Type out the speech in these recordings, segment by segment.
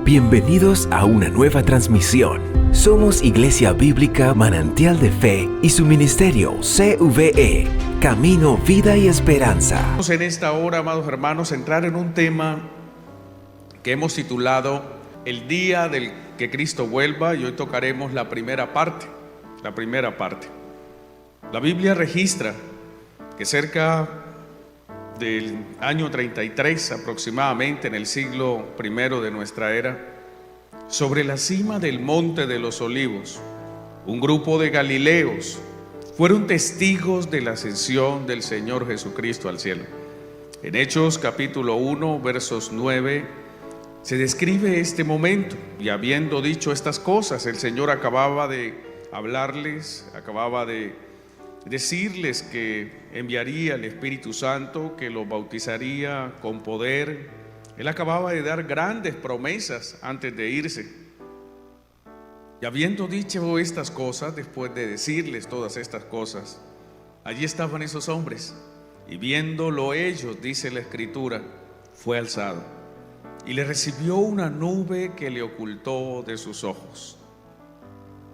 Bienvenidos a una nueva transmisión. Somos Iglesia Bíblica Manantial de Fe y su ministerio CVE, Camino, Vida y Esperanza. Vamos en esta hora, amados hermanos, a entrar en un tema que hemos titulado El día del que Cristo vuelva, y hoy tocaremos la primera parte. La Biblia registra que cerca del año 33 aproximadamente, en el siglo I de nuestra era, sobre la cima del Monte de los Olivos, un grupo de galileos fueron testigos de la ascensión del Señor Jesucristo al cielo. En Hechos capítulo 1, versos 9, se describe este momento, y habiendo dicho estas cosas, el Señor acababa de hablarles, acababa de decirles que enviaría el Espíritu Santo, que los bautizaría con poder. Él acababa de dar grandes promesas antes de irse. Y habiendo dicho estas cosas, después de decirles todas estas cosas, allí estaban esos hombres, y viéndolo ellos, dice la Escritura, fue alzado, y le recibió una nube que le ocultó de sus ojos.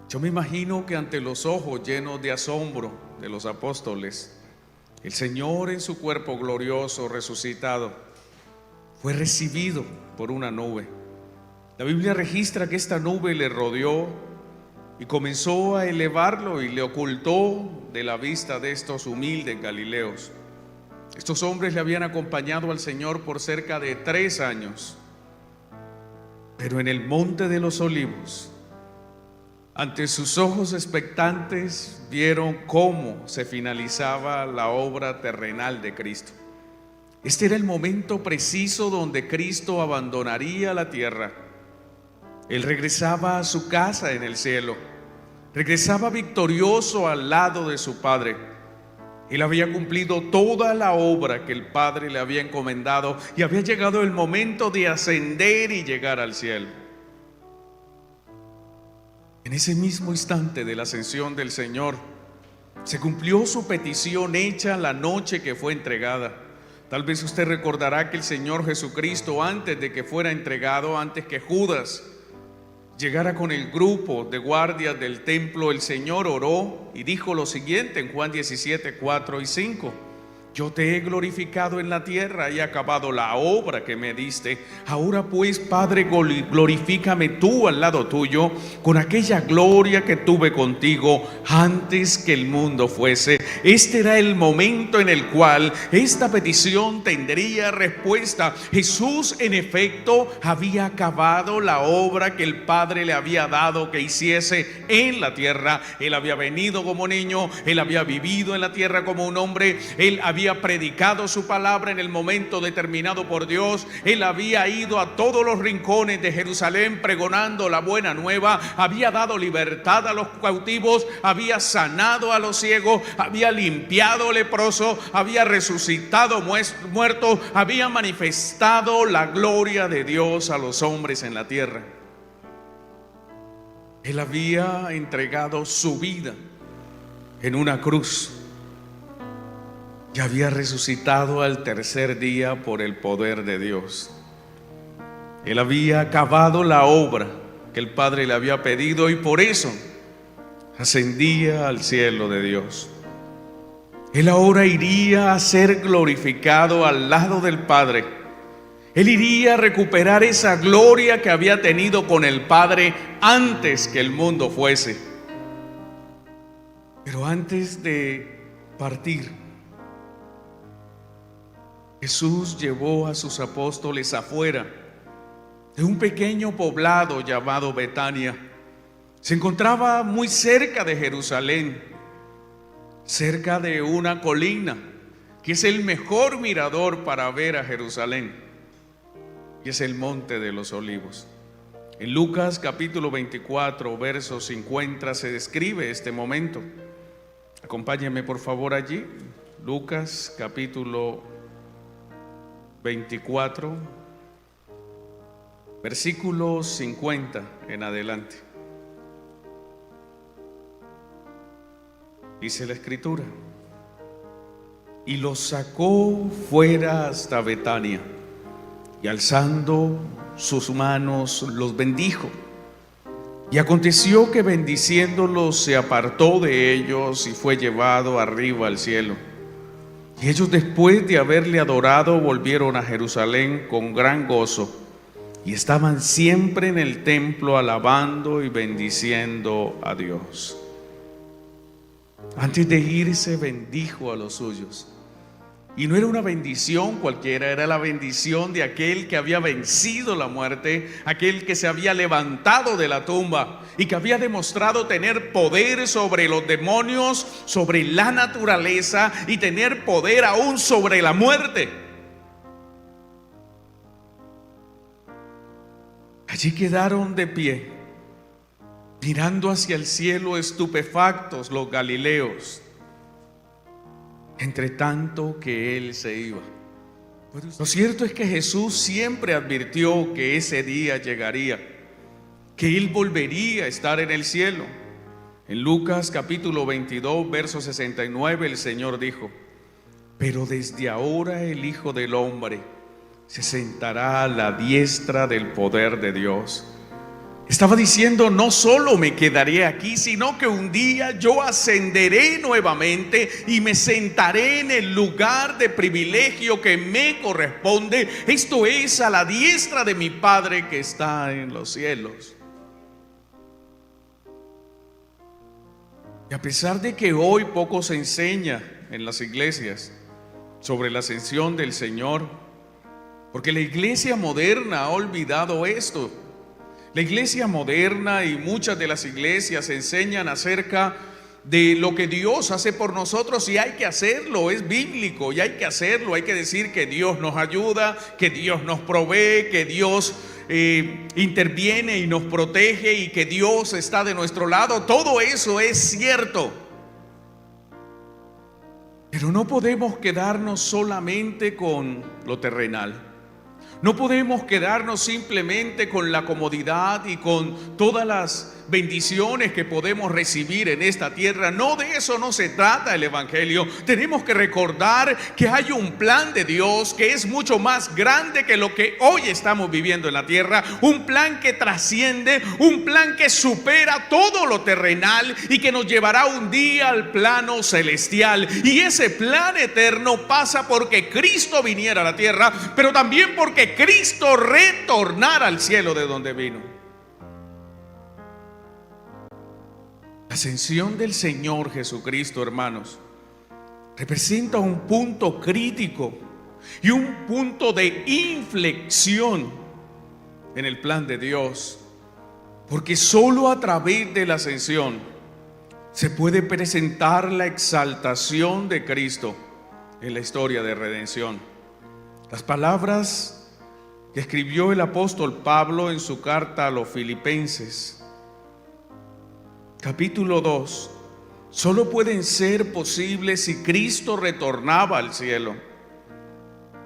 Yo me imagino que ante los ojos llenos de asombro de los apóstoles, el Señor en su cuerpo glorioso resucitado fue recibido por una nube. La Biblia registra que esta nube le rodeó y comenzó a elevarlo y le ocultó de la vista de estos humildes galileos. Estos hombres le habían acompañado al Señor por cerca de 3 años, pero en el Monte de los Olivos, ante sus ojos expectantes, vieron cómo se finalizaba la obra terrenal de Cristo. Este era el momento preciso donde Cristo abandonaría la tierra. Él regresaba a su casa en el cielo, regresaba victorioso al lado de su Padre. Él había cumplido toda la obra que el Padre le había encomendado, y había llegado el momento de ascender y llegar al cielo. En ese mismo instante de la ascensión del Señor, se cumplió su petición hecha la noche que fue entregada. Tal vez usted recordará que el Señor Jesucristo, antes de que fuera entregado, antes que Judas llegara con el grupo de guardias del templo, el Señor oró y dijo lo siguiente en Juan 17, 4 y 5. Yo te he glorificado en la tierra y he acabado la obra que me diste. Ahora pues, Padre, glorifícame tú al lado tuyo con aquella gloria que tuve contigo antes que el mundo fuese. Este era el momento en el cual esta petición tendría respuesta. Jesús, en efecto, había acabado la obra que el Padre le había dado que hiciese en la tierra. Él había venido como niño, él había vivido en la tierra como un hombre, él había predicado su palabra en el momento determinado por Dios, él había ido a todos los rincones de Jerusalén pregonando la buena nueva, había dado libertad a los cautivos, había sanado a los ciegos, había limpiado leprosos, había resucitado muertos, había manifestado la gloria de Dios a los hombres en la tierra. Él había entregado su vida en una cruz y había resucitado al tercer día por el poder de Dios. Él había acabado la obra que el Padre le había pedido, y por eso ascendía al cielo de Dios. Él ahora iría a ser glorificado al lado del Padre. Él iría a recuperar esa gloria que había tenido con el Padre antes que el mundo fuese. Pero antes de partir, Jesús llevó a sus apóstoles afuera de un pequeño poblado llamado Betania. Se encontraba muy cerca de Jerusalén, cerca de una colina que es el mejor mirador para ver a Jerusalén, y es el Monte de los Olivos. En Lucas capítulo 24, verso 50 se describe este momento. Acompáñenme por favor allí. Lucas capítulo 24, versículo 50 en adelante. Dice la Escritura: y los sacó fuera hasta Betania, y alzando sus manos los bendijo. Y aconteció que bendiciéndolos se apartó de ellos y fue llevado arriba al cielo. Y ellos, después de haberle adorado, volvieron a Jerusalén con gran gozo y estaban siempre en el templo alabando y bendiciendo a Dios. Antes de irse bendijo a los suyos. Y no era una bendición cualquiera, era la bendición de aquel que había vencido la muerte, aquel que se había levantado de la tumba y que había demostrado tener poder sobre los demonios, sobre la naturaleza y tener poder aún sobre la muerte. Allí quedaron de pie, mirando hacia el cielo estupefactos los galileos, entre tanto que él se iba. Lo cierto es que Jesús siempre advirtió que ese día llegaría, que él volvería a estar en el cielo. En Lucas capítulo 22, verso 69, el Señor dijo: pero desde ahora el Hijo del Hombre se sentará a la diestra del poder de Dios. Estaba diciendo, no solo me quedaré aquí, sino que un día yo ascenderé nuevamente y me sentaré en el lugar de privilegio que me corresponde, esto es, a la diestra de mi Padre que está en los cielos. Y a pesar de que hoy poco se enseña en las iglesias sobre la ascensión del Señor, porque la iglesia moderna ha olvidado esto. La iglesia moderna y muchas de las iglesias enseñan acerca de lo que Dios hace por nosotros, y hay que hacerlo, es bíblico y hay que hacerlo. Hay que decir que Dios nos ayuda, que Dios nos provee, que Dios interviene y nos protege y que Dios está de nuestro lado. Todo eso es cierto. Pero no podemos quedarnos solamente con lo terrenal. No podemos quedarnos simplemente con la comodidad y con todas las bendiciones que podemos recibir en esta tierra. No, de eso no se trata el Evangelio. Tenemos que recordar que hay un plan de Dios que es mucho más grande que lo que hoy estamos viviendo en la tierra. Un plan que trasciende, un plan que supera todo lo terrenal y que nos llevará un día al plano celestial. Y ese plan eterno pasa porque Cristo viniera a la tierra, pero también porque Cristo retornara al cielo de donde vino. La ascensión del Señor Jesucristo, hermanos, representa un punto crítico y un punto de inflexión en el plan de Dios, porque solo a través de la ascensión se puede presentar la exaltación de Cristo en la historia de redención. Las palabras que escribió el apóstol Pablo en su carta a los Filipenses, capítulo 2, solo pueden ser posibles si Cristo retornaba al cielo.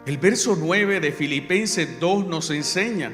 El verso 9 de Filipenses 2 nos enseña: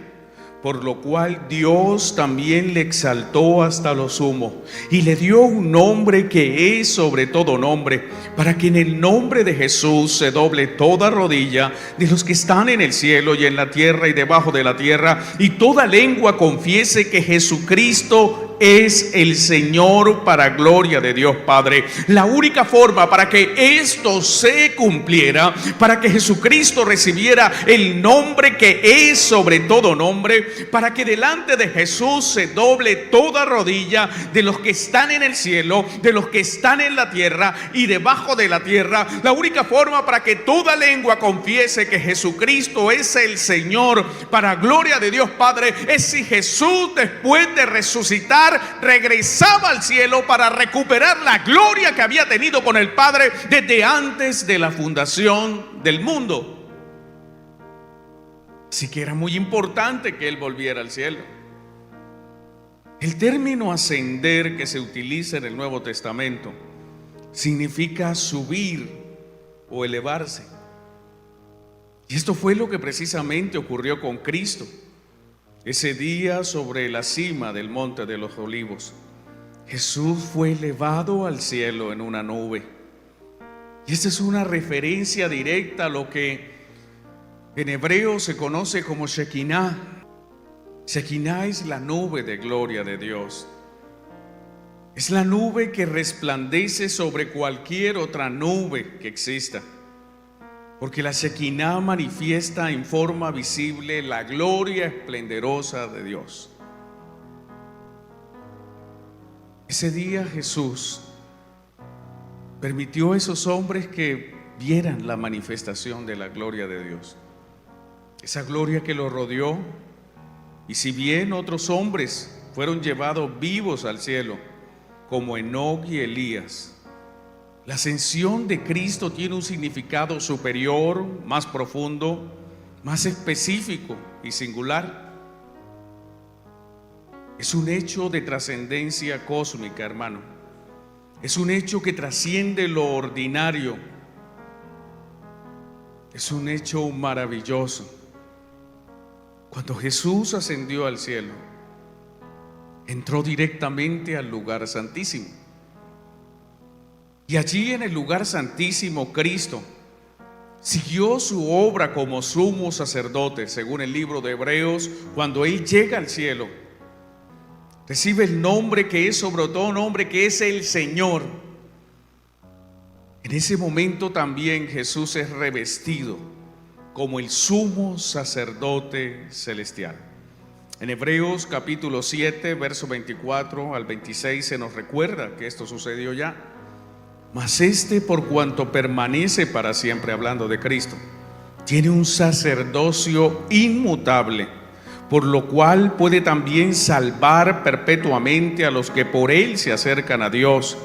por lo cual Dios también le exaltó hasta lo sumo y le dio un nombre que es sobre todo nombre, para que en el nombre de Jesús se doble toda rodilla de los que están en el cielo y en la tierra y debajo de la tierra, y toda lengua confiese que Jesucristo es el Señor, para gloria de Dios Padre. La única forma para que esto se cumpliera, para que Jesucristo recibiera el nombre que es sobre todo nombre, para que delante de Jesús se doble toda rodilla de los que están en el cielo, de los que están en la tierra y debajo de la tierra. La única forma para que toda lengua confiese que Jesucristo es el Señor, para gloria de Dios Padre, es si Jesús, después de resucitar, regresaba al cielo para recuperar la gloria que había tenido con el Padre desde antes de la fundación del mundo. Así que era muy importante que Él volviera al cielo. El término ascender que se utiliza en el Nuevo Testamento significa subir o elevarse. Y esto fue lo que precisamente ocurrió con Cristo ese día sobre la cima del Monte de los Olivos. Jesús fue elevado al cielo en una nube. Y esta es una referencia directa a lo que en hebreo se conoce como Shekinah, Shekinah es la nube de gloria de Dios. Es la nube que resplandece sobre cualquier otra nube que exista. Porque la Shekinah manifiesta en forma visible la gloria esplendorosa de Dios. Ese día Jesús permitió a esos hombres que vieran la manifestación de la gloria de Dios. Esa gloria que los rodeó. Y si bien otros hombres fueron llevados vivos al cielo, como Enoc y Elías, la ascensión de Cristo tiene un significado superior, más profundo, más específico y singular. Es un hecho de trascendencia cósmica, hermano. Es un hecho que trasciende lo ordinario. Es un hecho maravilloso. Cuando Jesús ascendió al cielo, entró directamente al lugar santísimo. Y allí en el lugar santísimo, Cristo siguió su obra como sumo sacerdote, según el libro de Hebreos. Cuando Él llega al cielo, recibe el nombre que es sobre todo nombre, que es el Señor. En ese momento también Jesús es revestido como el sumo sacerdote celestial. En Hebreos capítulo 7, verso 24 al 26 se nos recuerda que esto sucedió ya. Mas por cuanto permanece para siempre, hablando de Cristo, tiene un sacerdocio inmutable, por lo cual puede también salvar perpetuamente a los que por Él se acercan a Dios,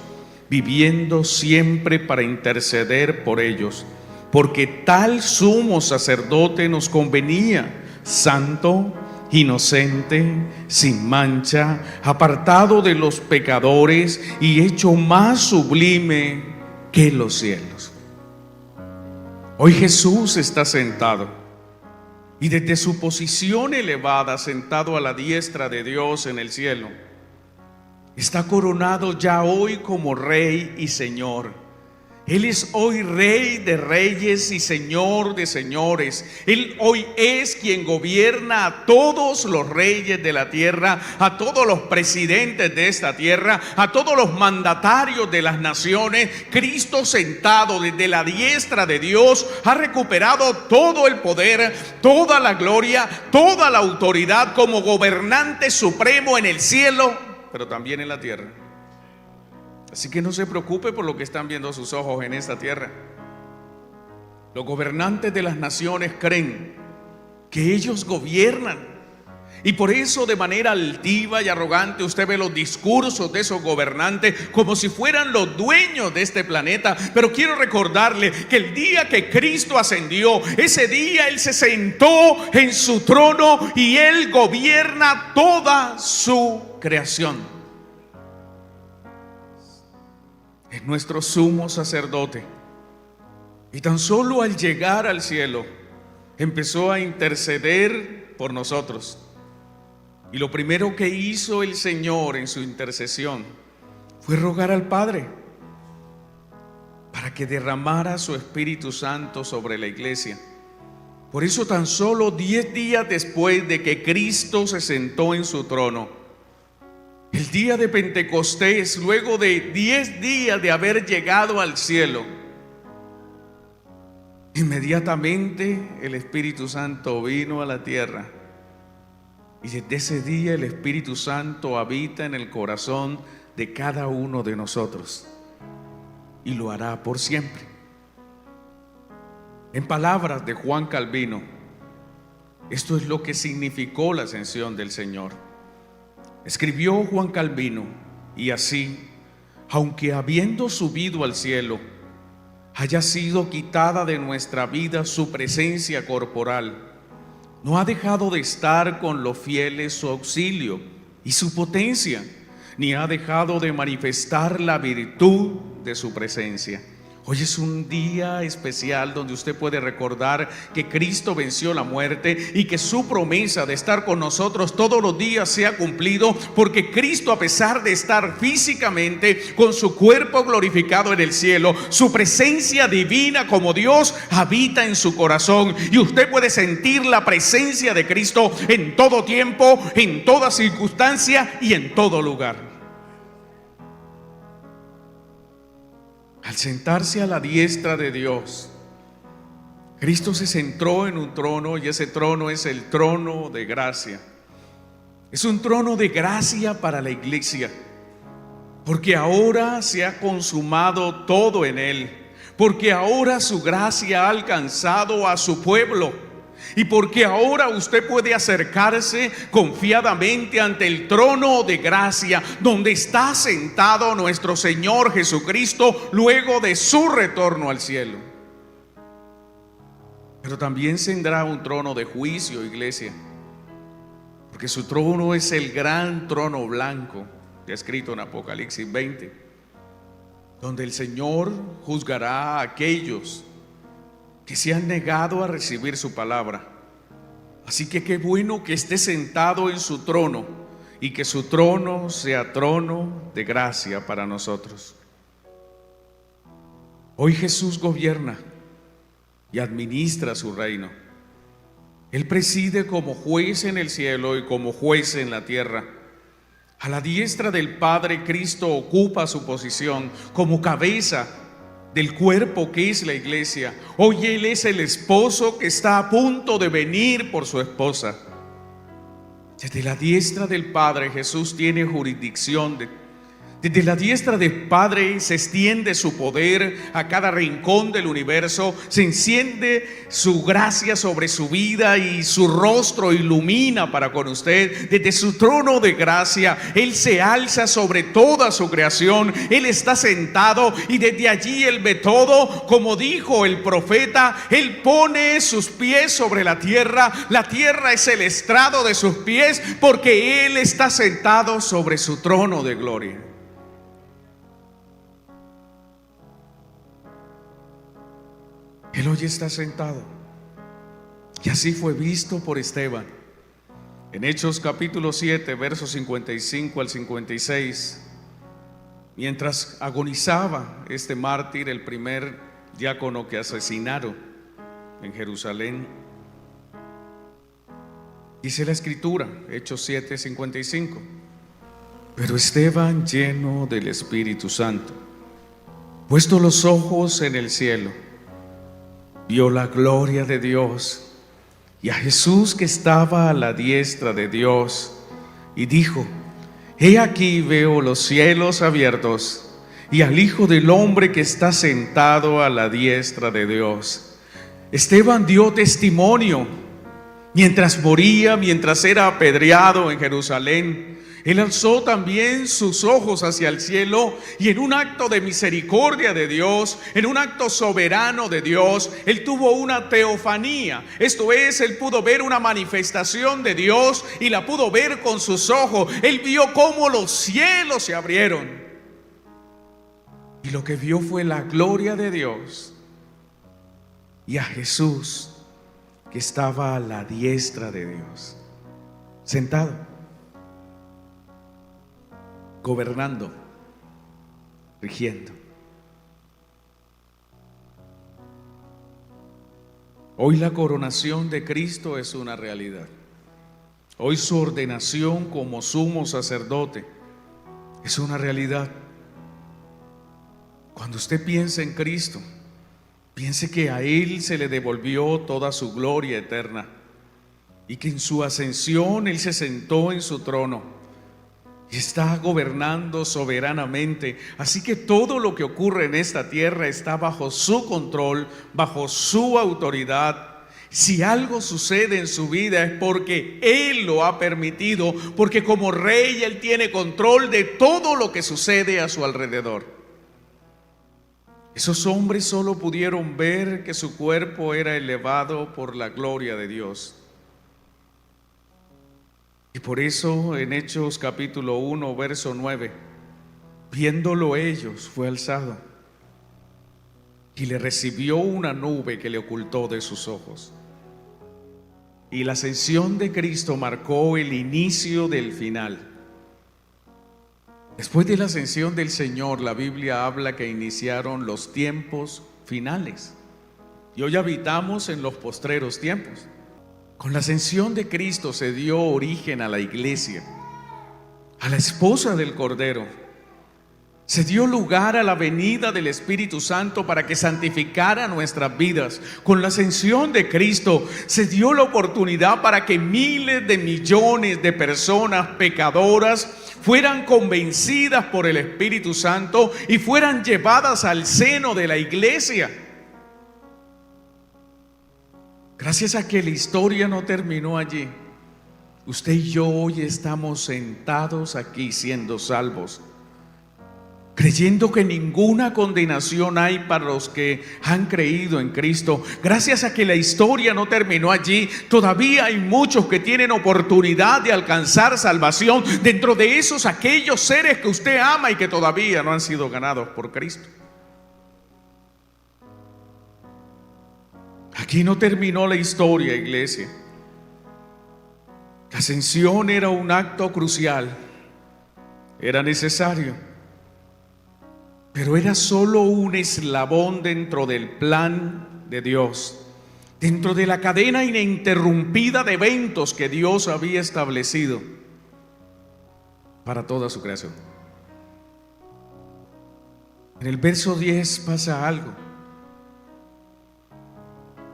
viviendo siempre para interceder por ellos. Porque tal sumo sacerdote nos convenía, santo, inocente, sin mancha, apartado de los pecadores y hecho más sublime que los cielos. Hoy Jesús está sentado y desde su posición elevada, sentado a la diestra de Dios en el cielo, está coronado ya hoy como Rey y Señor. Él es hoy Rey de reyes y Señor de señores. Él hoy es quien gobierna a todos los reyes de la tierra, a todos los presidentes de esta tierra, a todos los mandatarios de las naciones. Cristo, sentado desde la diestra de Dios, ha recuperado todo el poder, toda la gloria, toda la autoridad como gobernante supremo en el cielo, pero también en la tierra. Así que no se preocupe por lo que están viendo sus ojos en esta tierra. Los gobernantes de las naciones creen que ellos gobiernan, y por eso de manera altiva y arrogante usted ve los discursos de esos gobernantes como si fueran los dueños de este planeta. Pero quiero recordarle que el día que Cristo ascendió, ese día Él se sentó en su trono y Él gobierna toda su creación. Es nuestro sumo sacerdote, y tan solo al llegar al cielo empezó a interceder por nosotros. Y lo primero que hizo el Señor en su intercesión fue rogar al Padre para que derramara su Espíritu Santo sobre la iglesia. Por eso tan solo 10 días después de que Cristo se sentó en su trono, el día de Pentecostés, luego de 10 días de haber llegado al cielo, inmediatamente el Espíritu Santo vino a la tierra. Y desde ese día el Espíritu Santo habita en el corazón de cada uno de nosotros, y lo hará por siempre. En palabras de Juan Calvino, esto es lo que significó la ascensión del Señor. Escribió Juan Calvino: y así, aunque habiendo subido al cielo, haya sido quitada de nuestra vida su presencia corporal, no ha dejado de estar con los fieles su auxilio y su potencia, ni ha dejado de manifestar la virtud de su presencia. Hoy es un día especial donde usted puede recordar que Cristo venció la muerte y que su promesa de estar con nosotros todos los días se ha cumplido, porque Cristo, a pesar de estar físicamente con su cuerpo glorificado en el cielo, su presencia divina como Dios habita en su corazón, y usted puede sentir la presencia de Cristo en todo tiempo, en toda circunstancia y en todo lugar. Al sentarse a la diestra de Dios, Cristo se sentó en un trono, y ese trono es el trono de gracia. Es un trono de gracia para la iglesia, porque ahora se ha consumado todo en él, porque ahora su gracia ha alcanzado a su pueblo, y porque ahora usted puede acercarse confiadamente ante el trono de gracia, donde está sentado nuestro Señor Jesucristo luego de su retorno al cielo. Pero también tendrá un trono de juicio, iglesia, porque su trono es el gran trono blanco, descrito en Apocalipsis 20, donde el Señor juzgará a aquellos que se han negado a recibir su palabra. Así que qué bueno que esté sentado en su trono, y que su trono sea trono de gracia para nosotros. Hoy Jesús gobierna y administra su reino. Él preside como juez en el cielo y como juez en la tierra. A la diestra del Padre, Cristo ocupa su posición como cabeza del cuerpo que es la iglesia. Hoy Él es el esposo que está a punto de venir por su esposa. Desde la diestra del Padre, Jesús tiene jurisdicción. Desde la diestra del Padre se extiende su poder a cada rincón del universo. Se enciende su gracia sobre su vida, y su rostro ilumina para con usted. Desde su trono de gracia, Él se alza sobre toda su creación. Él está sentado, y desde allí Él ve todo. Como dijo el profeta, Él pone sus pies sobre la tierra. La tierra es el estrado de sus pies, porque Él está sentado sobre su trono de gloria. Él hoy está sentado, y así fue visto por Esteban. En Hechos capítulo 7, versos 55 al 56, mientras agonizaba este mártir, el primer diácono que asesinaron en Jerusalén, dice la escritura, Hechos 7, 55: pero Esteban, lleno del Espíritu Santo, puesto los ojos en el cielo, vio la gloria de Dios y a Jesús que estaba a la diestra de Dios, y dijo: he aquí veo los cielos abiertos y al Hijo del Hombre que está sentado a la diestra de Dios. Esteban dio testimonio mientras moría, mientras era apedreado en Jerusalén. Él alzó también sus ojos hacia el cielo, y en un acto de misericordia de Dios, en un acto soberano de Dios, él tuvo una teofanía. Esto es, él pudo ver una manifestación de Dios, y la pudo ver con sus ojos. Él vio cómo los cielos se abrieron, y lo que vio fue la gloria de Dios y a Jesús que estaba a la diestra de Dios, sentado, gobernando, rigiendo. Hoy la coronación de Cristo es una realidad. Hoy su ordenación como sumo sacerdote es una realidad. Cuando usted piensa en Cristo, piense que a Él se le devolvió toda su gloria eterna, y que en su ascensión Él se sentó en su trono y está gobernando soberanamente. Así que todo lo que ocurre en esta tierra está bajo su control, bajo su autoridad. Si algo sucede en su vida es porque Él lo ha permitido, porque como rey Él tiene control de todo lo que sucede a su alrededor. Esos hombres solo pudieron ver que su cuerpo era elevado por la gloria de Dios. Y por eso en Hechos capítulo 1, verso 9, viéndolo ellos, fue alzado. y le recibió una nube que le ocultó de sus ojos. Y la ascensión de Cristo marcó el inicio del final. Después de la ascensión del Señor, la Biblia habla que iniciaron los tiempos finales. Y hoy habitamos en los postreros tiempos. Con la ascensión de Cristo se dio origen a la iglesia, a la esposa del Cordero. Se dio lugar a la venida del Espíritu Santo para que santificara nuestras vidas. Con la ascensión de Cristo se dio la oportunidad para que miles de millones de personas pecadoras fueran convencidas por el Espíritu Santo y fueran llevadas al seno de la iglesia. Gracias a que la historia no terminó allí, usted y yo hoy estamos sentados aquí siendo salvos, creyendo que ninguna condenación hay para los que han creído en Cristo. Gracias a que la historia no terminó allí, todavía hay muchos que tienen oportunidad de alcanzar salvación. Dentro de esos, aquellos seres que usted ama y que todavía no han sido ganados por Cristo. Aquí no terminó la historia, iglesia. La ascensión era un acto crucial, era necesario, pero era solo un eslabón dentro del plan de Dios, dentro de la cadena ininterrumpida de eventos que Dios había establecido para toda su creación. En el verso 10 pasa algo.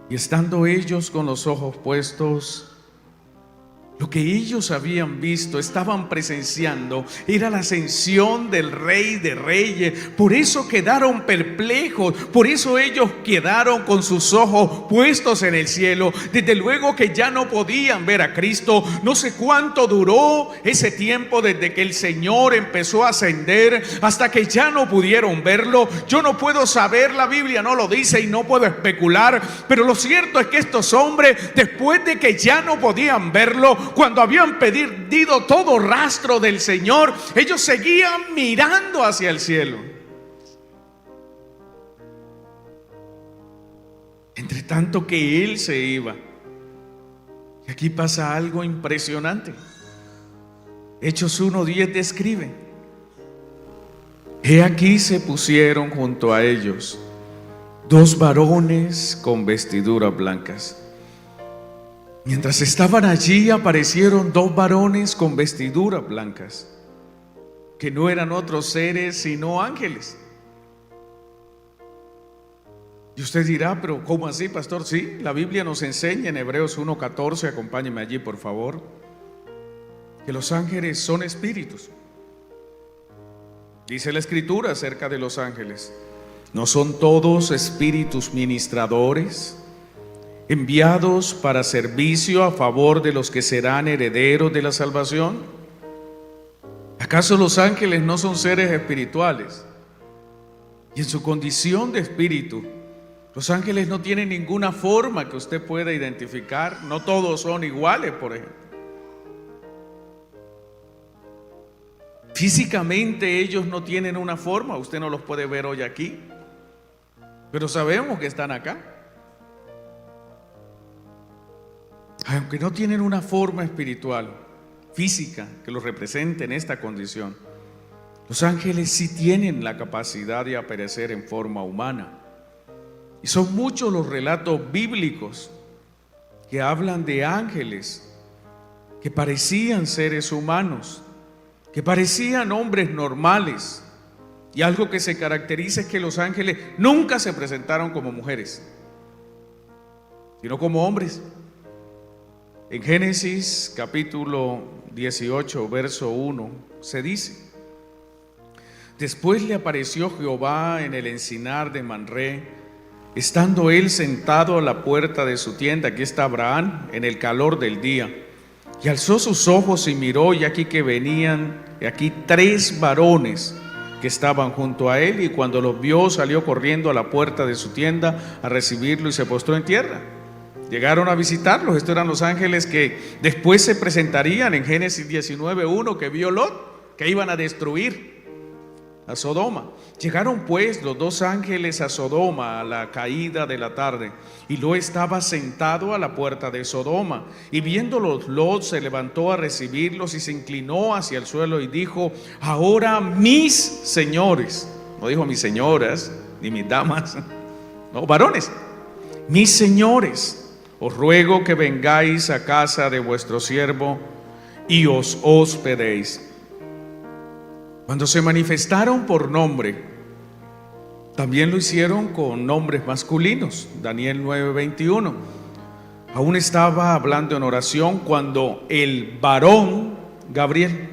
Y estando ellos con los ojos puestos, lo que ellos habían visto, estaban presenciando, era la ascensión del Rey de Reyes. Por eso quedaron perplejos, por eso ellos quedaron con sus ojos puestos en el cielo. Desde luego que ya no podían ver a Cristo. No sé cuánto duró ese tiempo desde que el Señor empezó a ascender hasta que ya no pudieron verlo. Yo no puedo saber, la Biblia no lo dice y no puedo especular, pero lo cierto es que estos hombres, después de que ya no podían verlo, cuando habían perdido todo rastro del Señor, ellos seguían mirando hacia el cielo. Entre tanto que Él se iba. Y aquí pasa algo impresionante. Hechos 1:10 describe: he aquí se pusieron junto a ellos dos varones con vestiduras blancas. Mientras estaban allí, aparecieron dos varones con vestiduras blancas, que no eran otros seres sino ángeles. Y usted dirá, pero ¿cómo así, pastor? Sí, la Biblia nos enseña en Hebreos 1:14, acompáñeme allí por favor, que los ángeles son espíritus. Dice la Escritura acerca de los ángeles: ¿no son todos espíritus ministradores, enviados para servicio a favor de los que serán herederos de la salvación? ¿Acaso los ángeles no son seres espirituales? Y en su condición de espíritu, los ángeles no tienen ninguna forma que usted pueda identificar. No todos son iguales, por ejemplo. Físicamente ellos no tienen una forma. Usted no los puede ver hoy aquí, pero sabemos que están acá. Aunque no tienen una forma espiritual, física, que los represente en esta condición, los ángeles sí tienen la capacidad de aparecer en forma humana. Y son muchos los relatos bíblicos que hablan de ángeles que parecían seres humanos, que parecían hombres normales. Y algo que se caracteriza es que los ángeles nunca se presentaron como mujeres, sino como hombres. En Génesis capítulo 18, verso 1, se dice: después le apareció Jehová en el encinar de Manré, estando él sentado a la puerta de su tienda. Aquí está Abraham en el calor del día. Y alzó sus ojos y miró, y aquí que venían, aquí 3 varones que estaban junto a él, y cuando los vio salió corriendo a la puerta de su tienda a recibirlo y se postró en tierra. Llegaron a visitarlos. Estos eran los ángeles que después se presentarían en Génesis 19:1, que vio Lot, que iban a destruir a Sodoma. Llegaron pues los dos ángeles a Sodoma a la caída de la tarde, y Lot estaba sentado a la puerta de Sodoma. Y viéndolos, Lot se levantó a recibirlos y se inclinó hacia el suelo y dijo: ahora mis señores, no dijo mis señoras ni mis damas, no, varones, mis señores, os ruego que vengáis a casa de vuestro siervo y os hospedéis. Cuando se manifestaron por nombre, también lo hicieron con nombres masculinos. Daniel 9:21. Aún estaba hablando en oración cuando el varón Gabriel,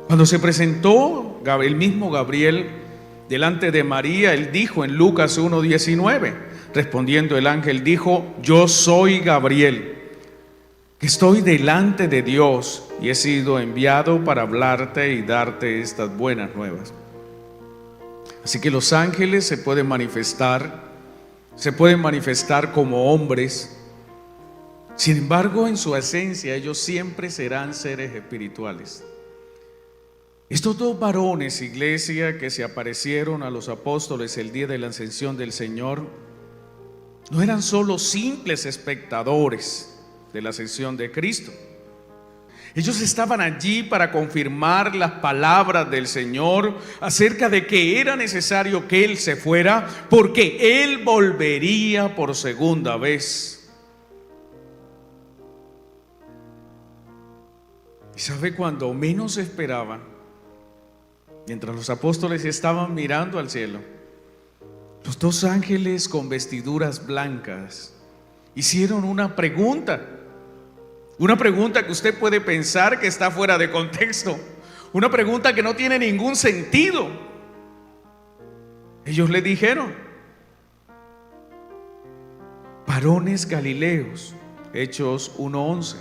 cuando se presentó el mismo Gabriel delante de María, él dijo en Lucas 1:19, respondiendo el ángel dijo: yo soy Gabriel, que estoy delante de Dios y he sido enviado para hablarte y darte estas buenas nuevas. Así que los ángeles se pueden manifestar como hombres. Sin embargo, en su esencia ellos siempre serán seres espirituales. Estos dos varones, iglesia, que se aparecieron a los apóstoles el día de la ascensión del Señor, no eran solo simples espectadores de la ascensión de Cristo. Ellos estaban allí para confirmar las palabras del Señor acerca de que era necesario que Él se fuera, porque Él volvería por segunda vez. Y sabe, cuando menos esperaban, mientras los apóstoles estaban mirando al cielo, los dos ángeles con vestiduras blancas hicieron una pregunta que usted puede pensar que está fuera de contexto, una pregunta que no tiene ningún sentido. Ellos le dijeron: varones galileos, Hechos 1:11,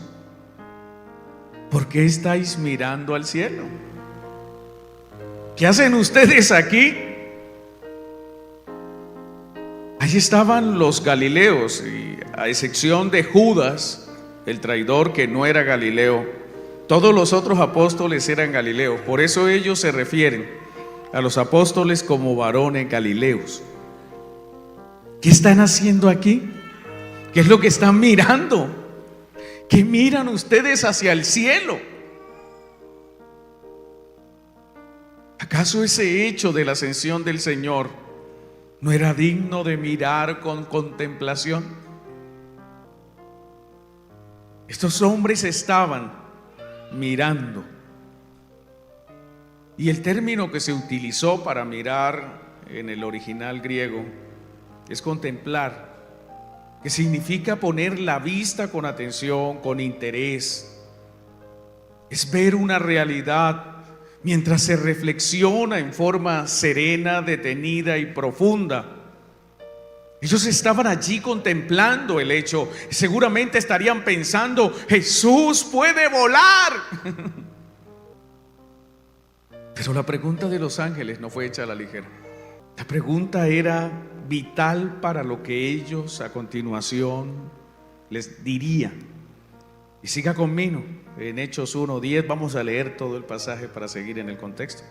¿por qué estáis mirando al cielo? ¿Qué hacen ustedes aquí? Allí estaban los galileos, y a excepción de Judas, el traidor, que no era galileo, todos los otros apóstoles eran galileos. Por eso ellos se refieren a los apóstoles como varones galileos. ¿Qué están haciendo aquí? ¿Qué es lo que están mirando? ¿Qué miran ustedes hacia el cielo? ¿Acaso ese hecho de la ascensión del Señor no era digno de mirar con contemplación? Estos hombres estaban mirando. Y el término que se utilizó para mirar en el original griego es contemplar, que significa poner la vista con atención, con interés. Es ver una realidad mientras se reflexiona en forma serena, detenida y profunda. Ellos estaban allí contemplando el hecho. Seguramente estarían pensando: Jesús puede volar. Pero la pregunta de los ángeles no fue hecha a la ligera. La pregunta era vital para lo que ellos a continuación les dirían. Y siga conmigo en Hechos 1:10. Vamos a leer todo el pasaje para seguir en el contexto.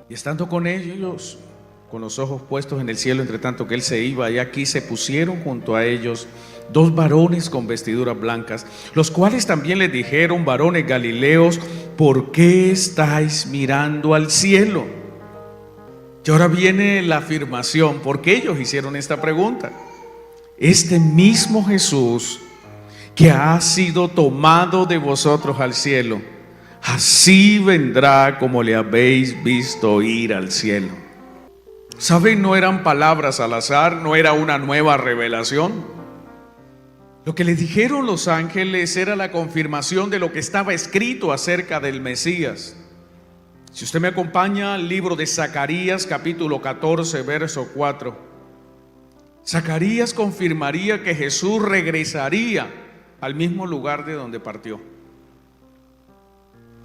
Y estando con ellos, con los ojos puestos en el cielo, entre tanto que él se iba, y aquí se pusieron junto a ellos dos varones con vestiduras blancas, los cuales también les dijeron: varones galileos, ¿por qué estáis mirando al cielo? Y ahora viene la afirmación, porque ellos hicieron esta pregunta. Este mismo Jesús que ha sido tomado de vosotros al cielo, así vendrá como le habéis visto ir al cielo. ¿Saben? No eran palabras al azar, no era una nueva revelación. Lo que le dijeron los ángeles era la confirmación de lo que estaba escrito acerca del Mesías. Si usted me acompaña al libro de Zacarías, capítulo 14, verso 4. Zacarías confirmaría que Jesús regresaría al mismo lugar de donde partió.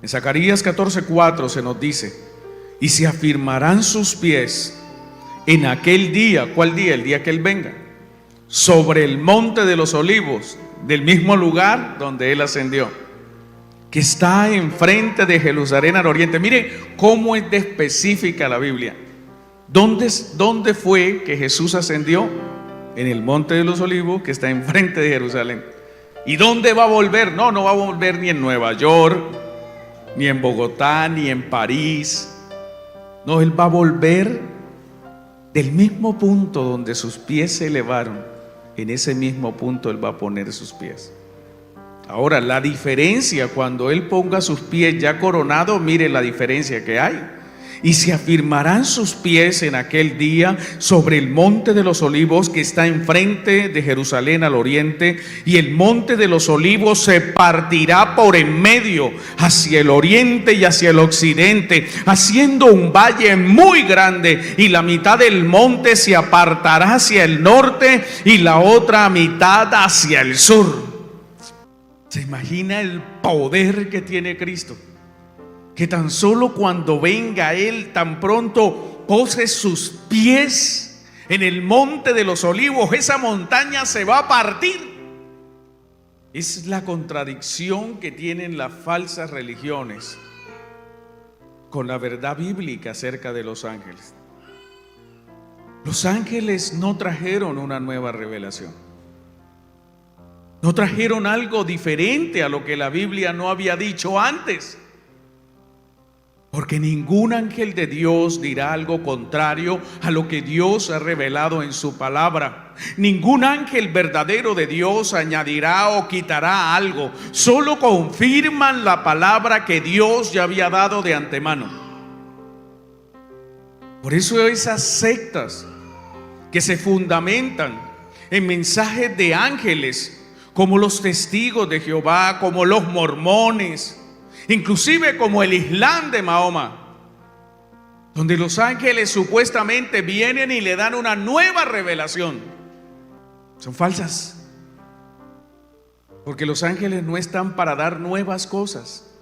En Zacarías 14:4 se nos dice: y se afirmarán sus pies en aquel día. ¿Cuál día? El día que Él venga. Sobre el monte de los olivos, del mismo lugar donde Él ascendió. que está enfrente de Jerusalén al oriente. Mire cómo es de específica la Biblia. ¿Dónde fue que Jesús ascendió? En el Monte de los Olivos, que está enfrente de Jerusalén. ¿Y dónde va a volver? No va a volver ni en Nueva York, ni en Bogotá, ni en París. No, Él va a volver del mismo punto donde sus pies se elevaron. En ese mismo punto Él va a poner sus pies. Ahora, la diferencia cuando Él ponga sus pies ya coronados, mire la diferencia que hay. Y se afirmarán sus pies en aquel día sobre el monte de los olivos que está enfrente de Jerusalén al oriente, y el monte de los olivos se partirá por en medio hacia el oriente y hacia el occidente, haciendo un valle muy grande, y la mitad del monte se apartará hacia el norte y la otra mitad hacia el sur. ¿Se imagina el poder que tiene Cristo? Que tan solo cuando venga Él, tan pronto pose sus pies en el monte de los olivos, esa montaña se va a partir. Es la contradicción que tienen las falsas religiones con la verdad bíblica acerca de los ángeles. Los ángeles no trajeron una nueva revelación. No trajeron algo diferente a lo que la Biblia no había dicho antes. Porque ningún ángel de Dios dirá algo contrario a lo que Dios ha revelado en su palabra. Ningún ángel verdadero de Dios añadirá o quitará algo. Solo confirman la palabra que Dios ya había dado de antemano. Por eso esas sectas que se fundamentan en mensajes de ángeles, como los testigos de Jehová, como los mormones, inclusive como el Islam de Mahoma, donde los ángeles supuestamente vienen y le dan una nueva revelación, son falsas. Porque los ángeles no están para dar nuevas cosas,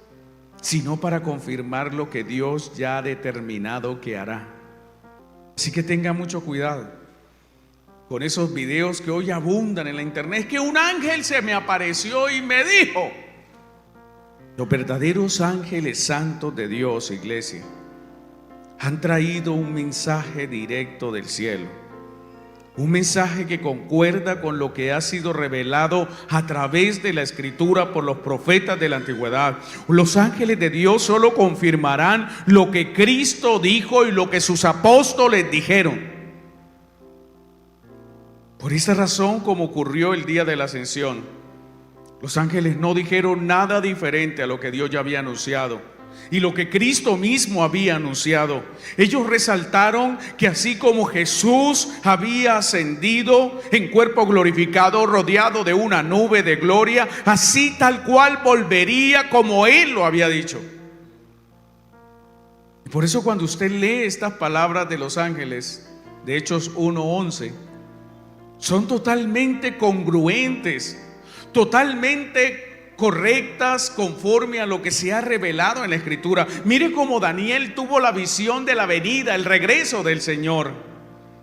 sino para confirmar lo que Dios ya ha determinado que hará. Así que tenga mucho cuidado con esos videos que hoy abundan en la internet. Es que un ángel se me apareció y me dijo. Los verdaderos ángeles santos de Dios, iglesia, han traído un mensaje directo del cielo. Un mensaje que concuerda con lo que ha sido revelado a través de la Escritura por los profetas de la antigüedad. Los ángeles de Dios solo confirmarán lo que Cristo dijo y lo que sus apóstoles dijeron. Por esa razón, como ocurrió el día de la ascensión, los ángeles no dijeron nada diferente a lo que Dios ya había anunciado y lo que Cristo mismo había anunciado. Ellos resaltaron que así como Jesús había ascendido en cuerpo glorificado, rodeado de una nube de gloria, así tal cual volvería como Él lo había dicho. Y por eso cuando usted lee estas palabras de los ángeles de Hechos 1:11, son totalmente congruentes, totalmente correctas conforme a lo que se ha revelado en la Escritura. Mire cómo Daniel tuvo la visión de la venida, el regreso del Señor.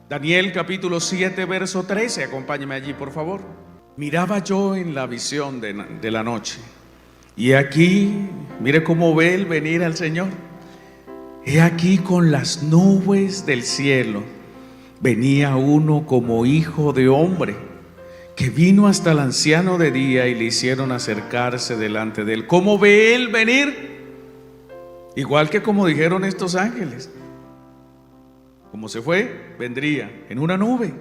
Daniel capítulo 7 verso 13, acompáñeme allí por favor. Miraba yo en la visión de la noche, y aquí, mire cómo ve el venir al Señor. He aquí con las nubes del cielo venía uno como hijo de hombre, que vino hasta el anciano de día y le hicieron acercarse delante de él. ¿Cómo ve él venir? Igual que como dijeron estos ángeles. Como se fue, vendría en una nube.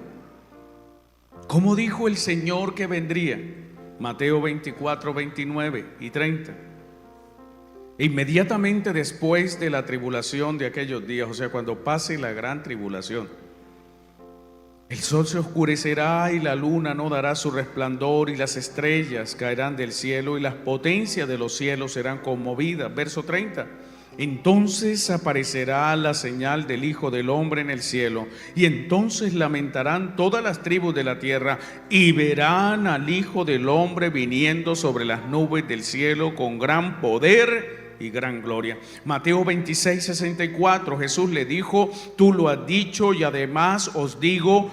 ¿Cómo dijo el Señor que vendría? Mateo 24, 29 y 30. Inmediatamente después de la tribulación de aquellos días, o sea, cuando pase la gran tribulación, el sol se oscurecerá y la luna no dará su resplandor, y las estrellas caerán del cielo y las potencias de los cielos serán conmovidas. Verso 30. Entonces aparecerá la señal del Hijo del Hombre en el cielo, y entonces lamentarán todas las tribus de la tierra y verán al Hijo del Hombre viniendo sobre las nubes del cielo con gran poder y gran gloria. Mateo 26, 64, Jesús le dijo: tú lo has dicho, y además os digo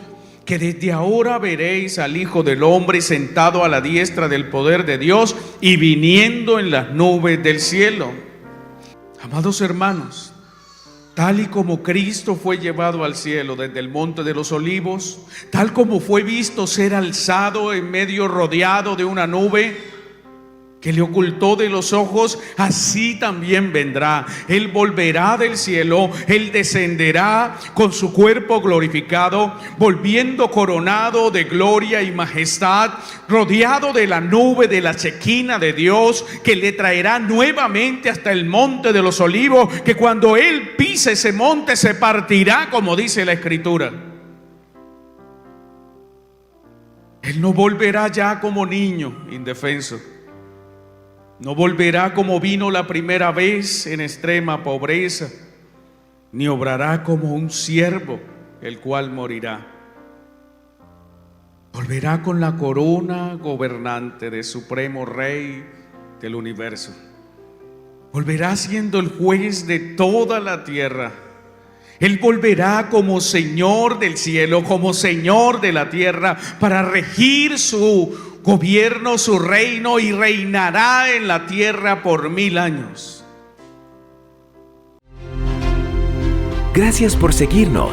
que desde ahora veréis al Hijo del Hombre sentado a la diestra del poder de Dios y viniendo en las nubes del cielo. Amados hermanos, tal y como Cristo fue llevado al cielo desde el monte de los olivos, tal como fue visto ser alzado en medio rodeado de una nube que le ocultó de los ojos, así también vendrá. Él volverá del cielo, Él descenderá con su cuerpo glorificado, volviendo coronado de gloria y majestad, rodeado de la nube de la Chequina de Dios, que le traerá nuevamente hasta el monte de los olivos, que cuando Él pise ese monte se partirá, como dice la Escritura. Él no volverá ya como niño indefenso. No volverá como vino la primera vez en extrema pobreza, ni obrará como un siervo, el cual morirá. Volverá con la corona gobernante de supremo Rey del universo. Volverá siendo el juez de toda la tierra. Él volverá como Señor del cielo, como Señor de la tierra, para regir su gobierno, su reino, y reinará en la tierra por 1000 años. Gracias por seguirnos.